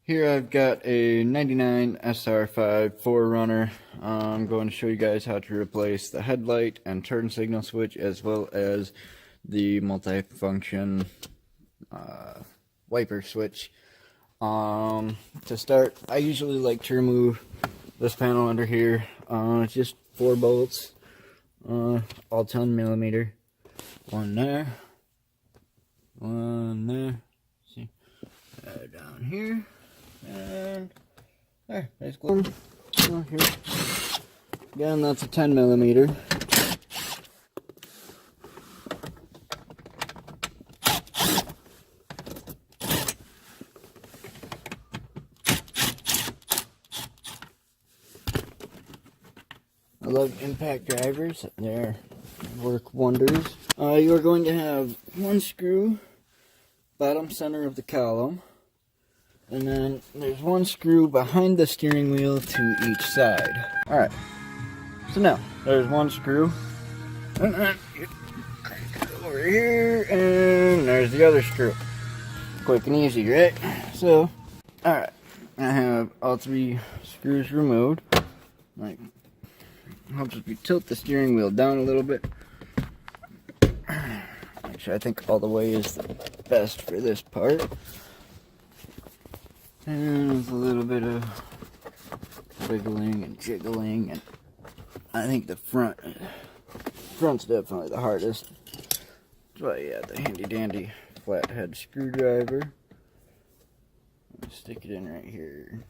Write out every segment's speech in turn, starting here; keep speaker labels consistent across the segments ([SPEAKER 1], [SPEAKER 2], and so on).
[SPEAKER 1] Here I've got a 99 SR5 4runner. I'm going to show you guys how to replace the headlight and turn signal switch, as well as the multi-function wiper switch. To start, I usually like to remove this panel under here. It's just 4 bolts, all 10mm. One there, one there. See, down here. And there, basically. So here. Again, that's a 10mm. I love impact drivers. They work wonders. You're going to have one screw, bottom center of the column. And then there's one screw behind the steering wheel to each side. Alright, so now there's one screw. And then you crank it over here, and there's the other screw. Quick and easy, right? So, alright, I have all 3 screws removed. Like, helps if you tilt the steering wheel down a little bit. Actually, I think all the way is the best for this part. And with a little bit of wiggling and jiggling, and I think the front's definitely the hardest. That's why you have the handy dandy flathead screwdriver. Stick it in right here.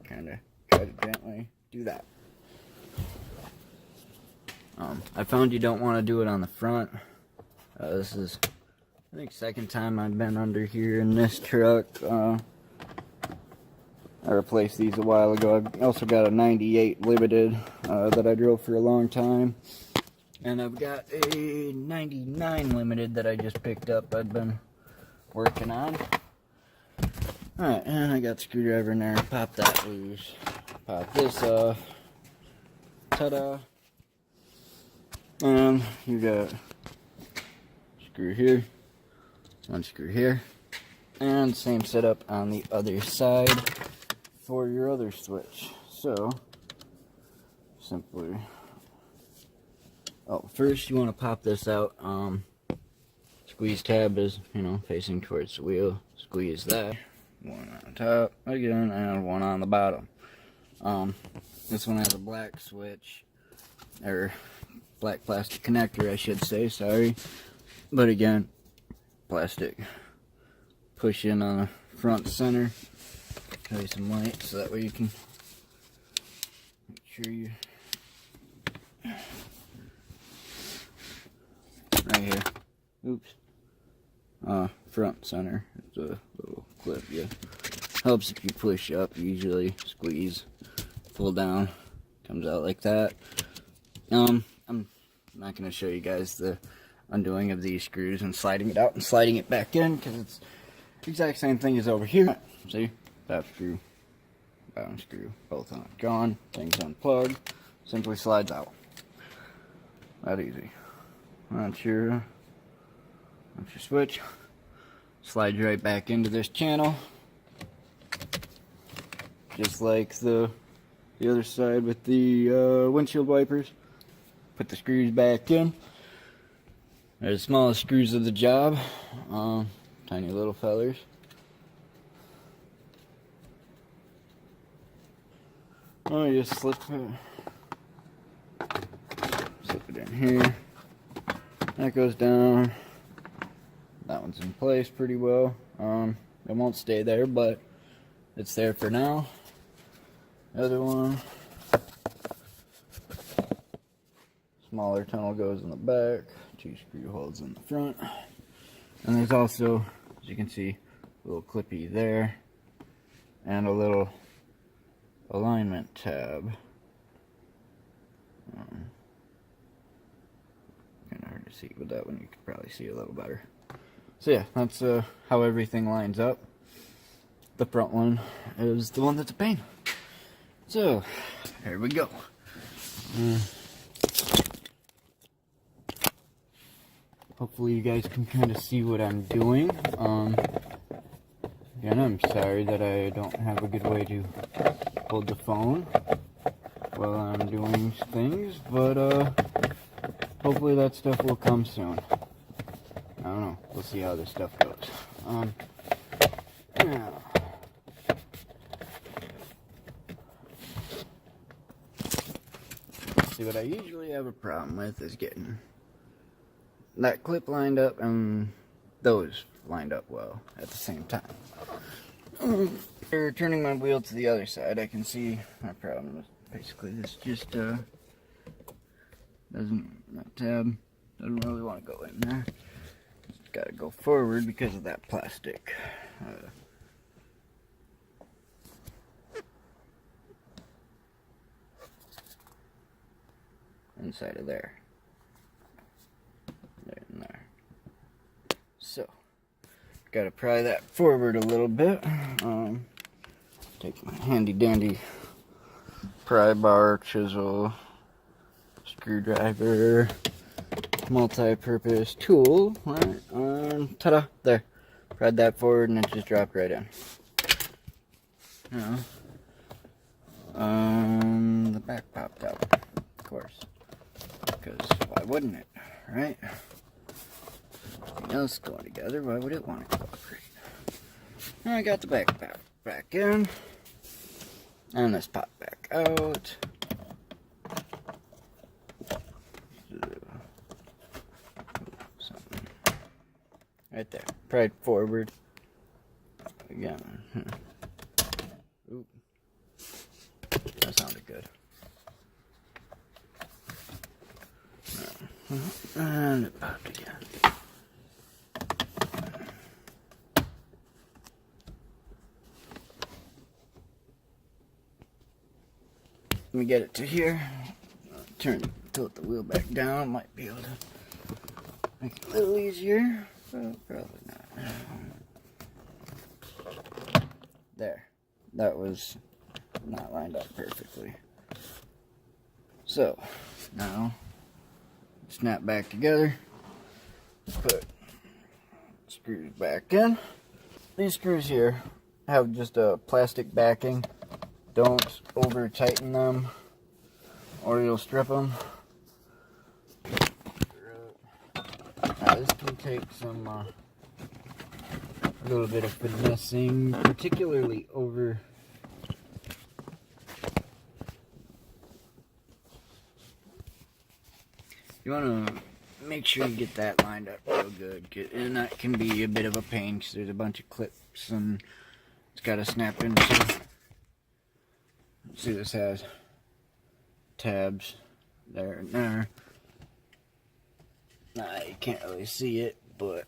[SPEAKER 1] Kind of try to gently do that. I found you don't want to do it on the front. This is, I think, second time I've been under here in this truck. I replaced these a while ago. I've also got a 98 Limited that I drove for a long time. And I've got a 99 Limited that I just picked up I've been working on. Alright, and I got the screwdriver in there. Pop that loose. Pop this off. Ta-da! And you got screw here, one screw here, and same setup on the other side for your other switch. So simply, first you want to pop this out. Squeeze tab is, facing towards the wheel. Squeeze that. One on top again, and one on the bottom. This one has a black switch, or black plastic connector, I should say, sorry. But again, plastic. Push in on the front center. Show you some light so that way you can make sure you... Right here. Oops. Front center. It's a little clip, yeah. Helps if you push up, usually. Squeeze. Pull down. Comes out like that. I'm not going to show you guys the undoing of these screws and sliding it out and sliding it back in, because it's the exact same thing as over here. See? Top screw, bottom screw, both on. Gone. Things unplugged. Simply slides out. That easy. That's your switch. Slides right back into this channel. Just like the other side with the windshield wipers. Put the screws back in. They're the smallest screws of the job. Tiny little fellers. Oh, you just slip it in here. That goes down. That one's in place pretty well. It won't stay there, but it's there for now. The other one. Smaller tunnel goes in the back, 2 screw holes in the front, and there's also, as you can see, a little clippy there, and a little alignment tab. Kind of hard to see, but that one you can probably see a little better. So yeah, that's how everything lines up. The front one is the one that's a pain. So, here we go. Hopefully you guys can kind of see what I'm doing. Again, I'm sorry that I don't have a good way to hold the phone while I'm doing things, but hopefully that stuff will come soon. I don't know. We'll see how this stuff goes. Now, see, what I usually have a problem with is getting that clip lined up and those lined up well at the same time. Turning my wheel to the other side, I can see my problem is basically this just that tab doesn't really want to go in there. It's got to go forward because of that plastic. Inside of there. There and there. So, got to pry that forward a little bit. Take my handy dandy pry bar, chisel, screwdriver, multi-purpose tool, right? Ta-da! There. Pried that forward and it just dropped right in. Now, the back popped out, of course. Because why wouldn't it, right? Everything else going together, why would it want to cooperate? Now I got the back in, and this popped back out. Something right there, pried forward again. Ooh, that sounded good. And it popped again. Let me get it to here. Tilt the wheel back down. Might be able to make it a little easier, but probably not. There. That was not lined up perfectly. So, now, snap back together. Put screws back in. These screws here have just a plastic backing. Don't over tighten them or you'll strip them. Now this can take some a little bit of finessing, particularly over you want to make sure you get that lined up real good, and that can be a bit of a pain because there's a bunch of clips and it's got to snap into. See, this has tabs there and there. Now you can't really see it, but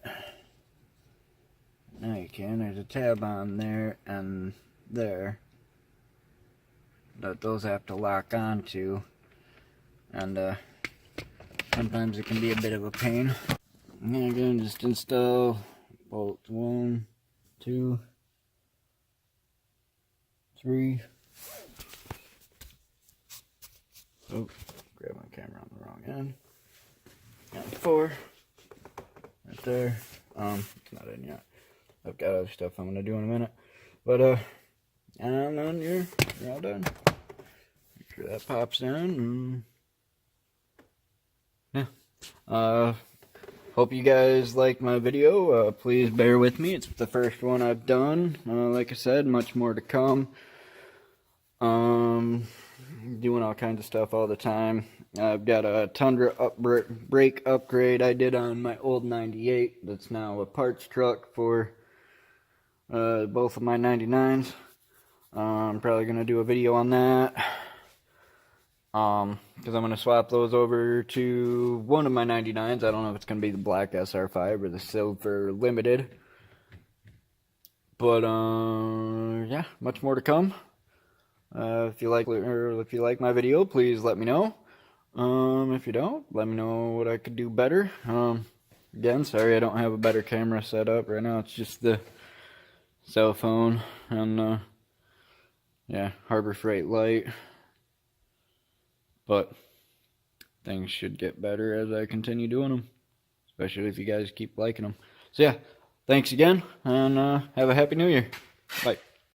[SPEAKER 1] now you can. There's a tab on there and there that those have to lock onto, and sometimes it can be a bit of a pain. And again, just install bolts 1, 2, 3. Oh, grab my camera on the wrong end. And 4. Right there. It's not in yet. I've got other stuff I'm gonna do in a minute. But and then you're all done. Make sure that pops in. Yeah. Hope you guys liked my video. Please bear with me. It's the first one I've done. Like I said, much more to come. Doing all kinds of stuff all the time. I've got a Tundra brake upgrade I did on my old 98 that's now a parts truck for both of my 99s. I'm probably going to do a video on that because I'm going to swap those over to one of my 99s. I don't know if it's going to be the black SR5 or the silver limited, but yeah, much more to come. If you like my video, please let me know. If you don't, let me know what I could do better. Again, sorry I don't have a better camera set up right now. It's just the cell phone and yeah, Harbor Freight light. But things should get better as I continue doing them, especially if you guys keep liking them. So yeah, Thanks again, and have a happy new year. Bye.